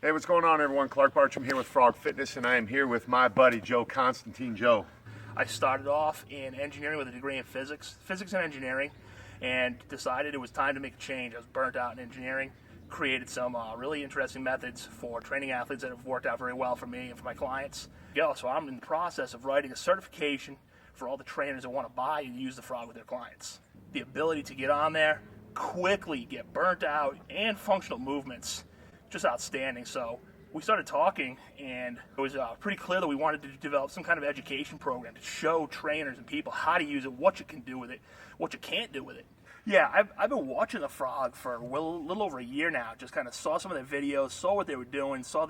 Hey, what's going on, everyone? Clark Bartram here with Frog Fitness, and I am here with my buddy Joe Constatine. Joe. I started off in engineering with a degree in physics and engineering, and decided it was time to make a change. I was burnt out in engineering, created some really interesting methods for training athletes that have worked out very well for me and for my clients. So I'm in the process of writing a certification for all the trainers that want to buy and use the Frog with their clients. The ability to get on there, quickly get burnt out, and functional movements, just outstanding. So we started talking, and it was pretty clear that we wanted to develop some kind of education program to show trainers and people how to use it, what you can do with it, what you can't do with it. Yeah, I've been watching the Frog for a little over a year now. Just kind of saw some of their videos, saw what they were doing, saw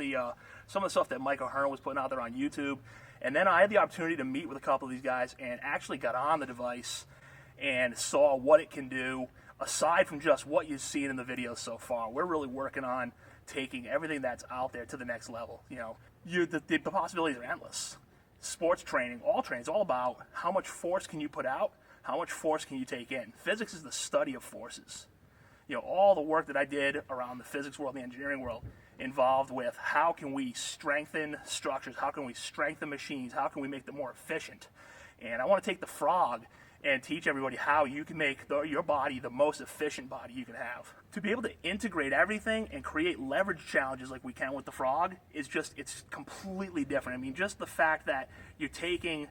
some of the stuff that Michael Hearn was putting out there on YouTube, and then I had the opportunity to meet with a couple of these guys and actually got on the device and saw what it can do aside from just what you've seen in the videos so far. We're really working on taking everything that's out there to the next level. The possibilities are endless. Sports training, all training, is all about how much force can you put out, how much force can you take in. Physics is the study of forces. All the work that I did around the physics world and the engineering world involved with how can we strengthen structures, how can we strengthen machines, how can we make them more efficient. And I want to take the Frog and teach everybody how you can make your body the most efficient body you can have. To be able to integrate everything and create leverage challenges like we can with the Frog is it's completely different. I mean, just the fact that you're taking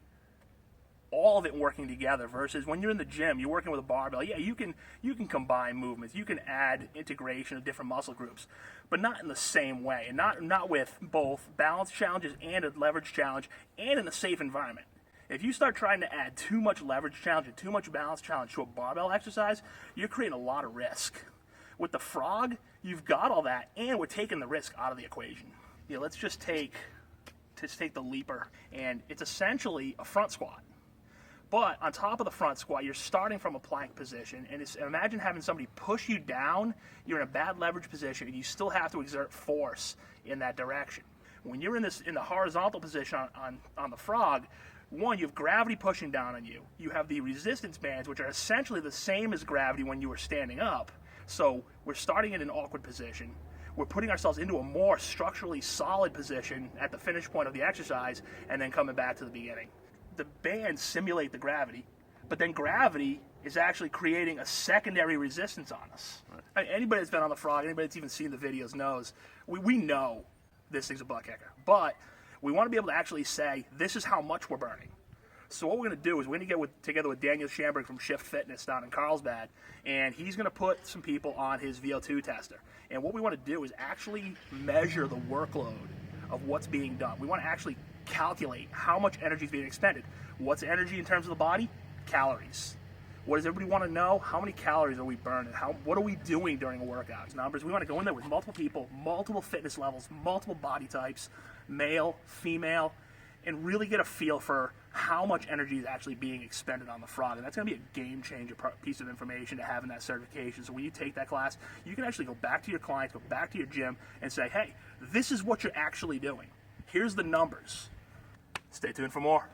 all of it working together versus when you're in the gym, you're working with a barbell. Yeah, you can combine movements, you can add integration of different muscle groups, but not in the same way, and not with both balance challenges and a leverage challenge, and in a safe environment. If you start trying to add too much leverage challenge and too much balance challenge to a barbell exercise, you're creating a lot of risk. With the Frog, you've got all that, and we're taking the risk out of the equation. Let's just take the leaper, and it's essentially a front squat. But on top of the front squat, you're starting from a plank position, and imagine having somebody push you down. You're in a bad leverage position, and you still have to exert force in that direction. When you're in the horizontal position on the Frog, one, you have gravity pushing down on you. You have the resistance bands, which are essentially the same as gravity when you were standing up. So we're starting in an awkward position. We're putting ourselves into a more structurally solid position at the finish point of the exercise, and then coming back to the beginning. The bands simulate the gravity, but then gravity is actually creating a secondary resistance on us. Right. Anybody that's been on the Frog, anybody that's even seen the videos knows, we know this thing's a butt kicker. But we want to be able to actually say, this is how much we're burning. So what we're going to do is we're going to get together with Daniel Schamberg from Shift Fitness down in Carlsbad, and he's going to put some people on his VO2 tester. And what we want to do is actually measure the workload of what's being done. We want to actually calculate how much energy is being expended. What's energy in terms of the body? Calories. What does everybody want to know? How many calories are we burning? What are we doing during a workout? Numbers. We want to go in there with multiple people, multiple fitness levels, multiple body types, male, female, and really get a feel for how much energy is actually being expended on the Frog. And that's going to be a game changer piece of information to have in that certification. So when you take that class, you can actually go back to your clients, go back to your gym, and say, hey, this is what you're actually doing. Here's the numbers. Stay tuned for more.